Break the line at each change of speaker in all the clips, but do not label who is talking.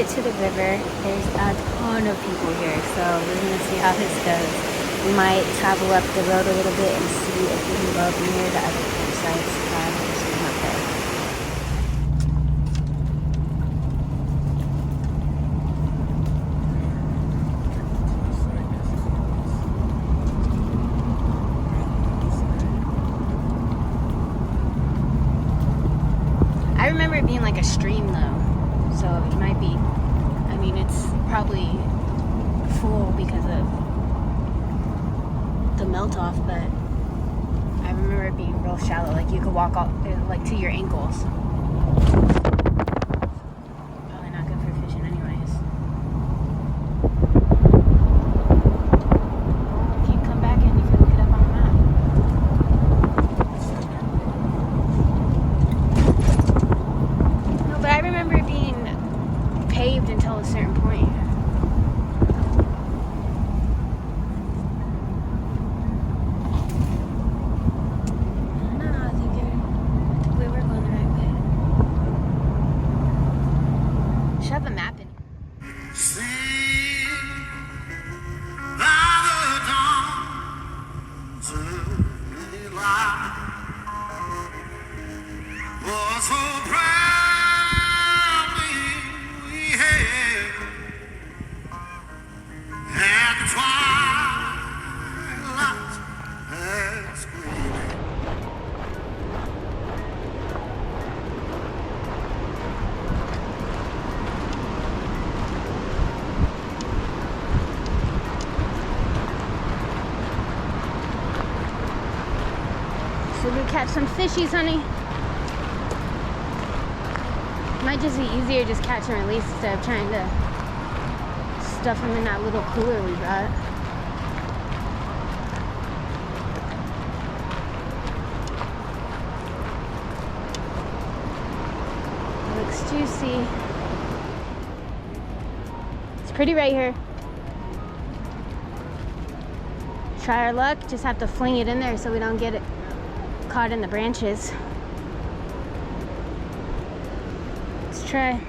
it to the river. There's a ton of people here, so we're gonna see how this goes. We might travel up the road a little bit and see if we can go up near the other campsites. Swim up there. I remember it being like a stream though, so it might be, I mean, it's probably full because of the melt off, but I remember it being real shallow, like you could walk all, like to your ankles. Probably not good for fishing anyways. Can't come back in if you look it up on the map. No, but I remember it being paved until a certain point. Shove a map in. So we catch some fishies, honey. Might just be easier just catch and release instead of trying to stuff them in that little cooler we brought. It looks juicy. It's pretty right here. Try our luck, just have to fling it in there so we don't get it caught in the branches. Let's try.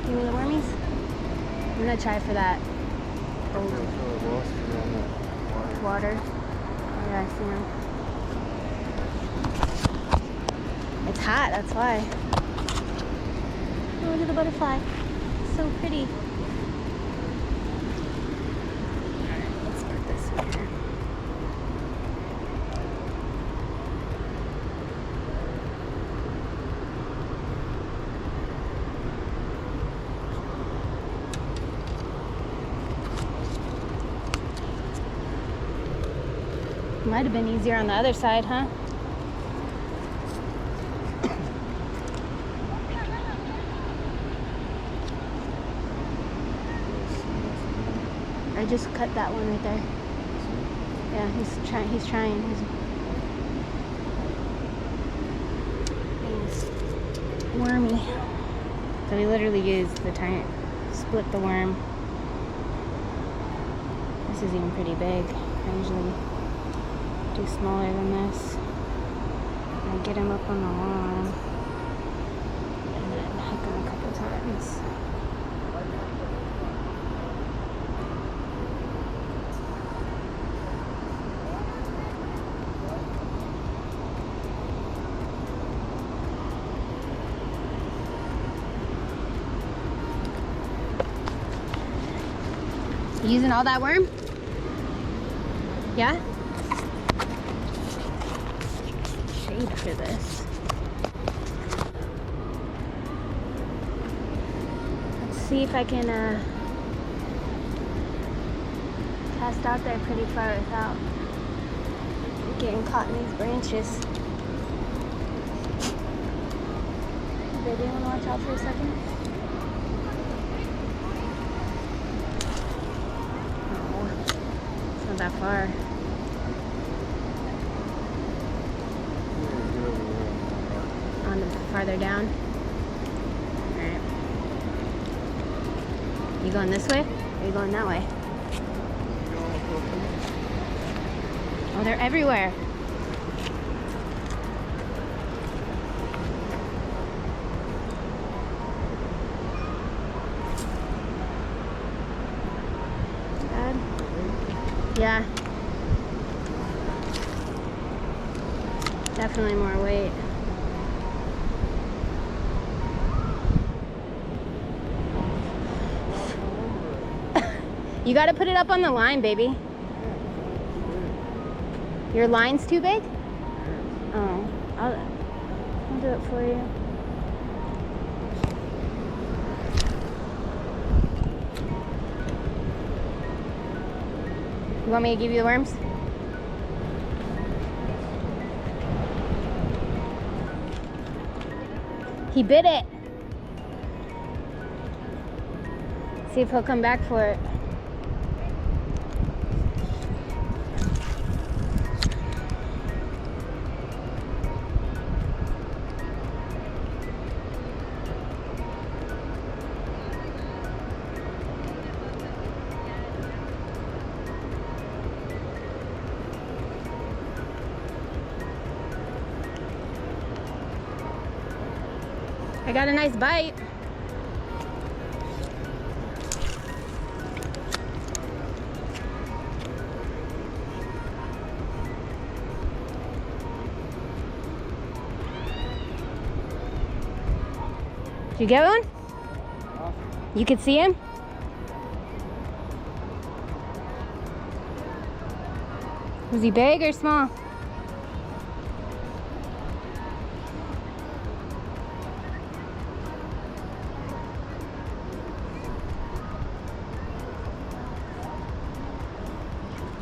Give me the wormies. I'm gonna try for that. Water. Oh yeah, I see them. It's hot, that's why. Oh, look at the butterfly. It's so pretty. Might have been easier on the other side, huh? I just cut that one right there. Yeah, he's trying. He's wormy. So we literally used the tiny, split the worm. This is even pretty big. I usually do smaller than this. I get him up on the lawn and then hook him a couple times. You using all that worm? Yeah? Shade for this. Let's see if I can cast out there pretty far without getting caught in these branches. Baby, you want to watch out for a second? Not that far. On the farther down. Alright. You going this way? Or are you going that way? Oh, they're everywhere. Yeah. Definitely more weight. You gotta put it up on the line, baby. Your line's too big? Oh, I'll do it for you. You want me to give you the worms? He bit it. See if he'll come back for it. I got a nice bite. Did you get one? You could see him? Was he big or small?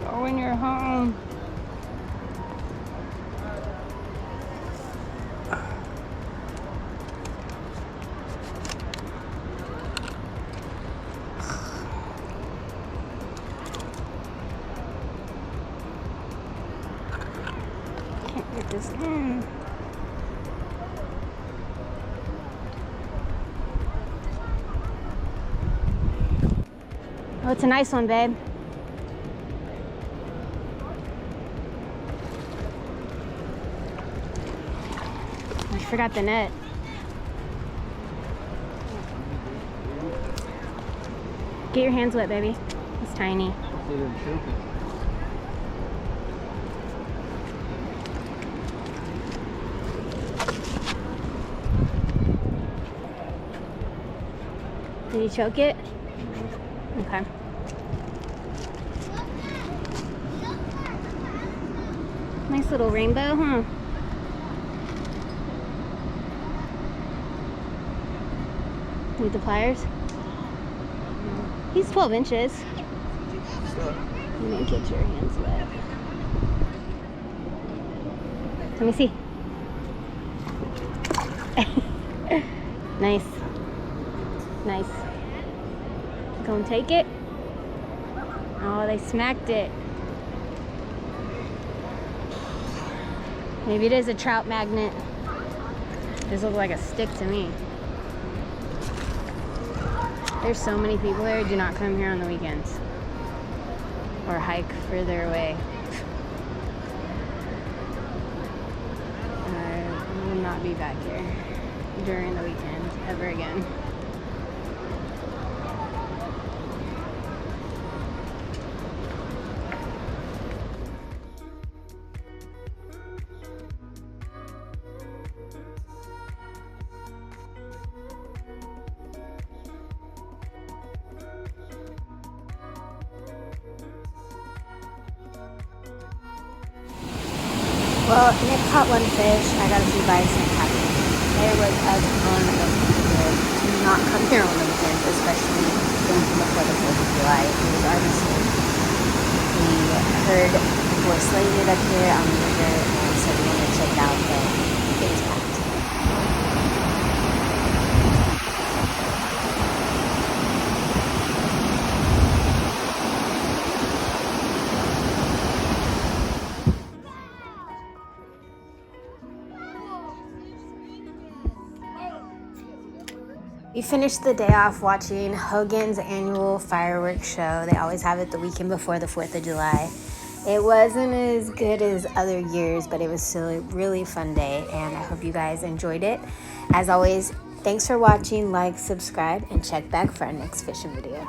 Go when you're home. Can't get this in. Oh, it's a nice one, babe. I forgot the net. Get your hands wet, baby. It's tiny. Did you choke it? Okay. Nice little rainbow, huh? Need the pliers? He's 12 inches. You didn't get your hands wet. Let me see. Nice. Nice. Go and take it. Oh, they smacked it. Maybe it is a trout magnet. This looks like a stick to me. There's so many people here. Do not come here on the weekends or hike further away. I will not be back here during the weekend ever again. Well, Nick caught one fish. I got a few bites and happy. There was a ton of people. Do not come here on the weekends, especially the week before the 4th of July. It was already sold. We heard people were slaying it up here on the river, and so we wanted to check it out, but it was packed. We finished the day off watching Hogan's annual fireworks show. They always have it the weekend before the 4th of July. It wasn't as good as other years, but it was still a really fun day, and I hope you guys enjoyed it. As always, thanks for watching, like, subscribe, and check back for our next fishing video.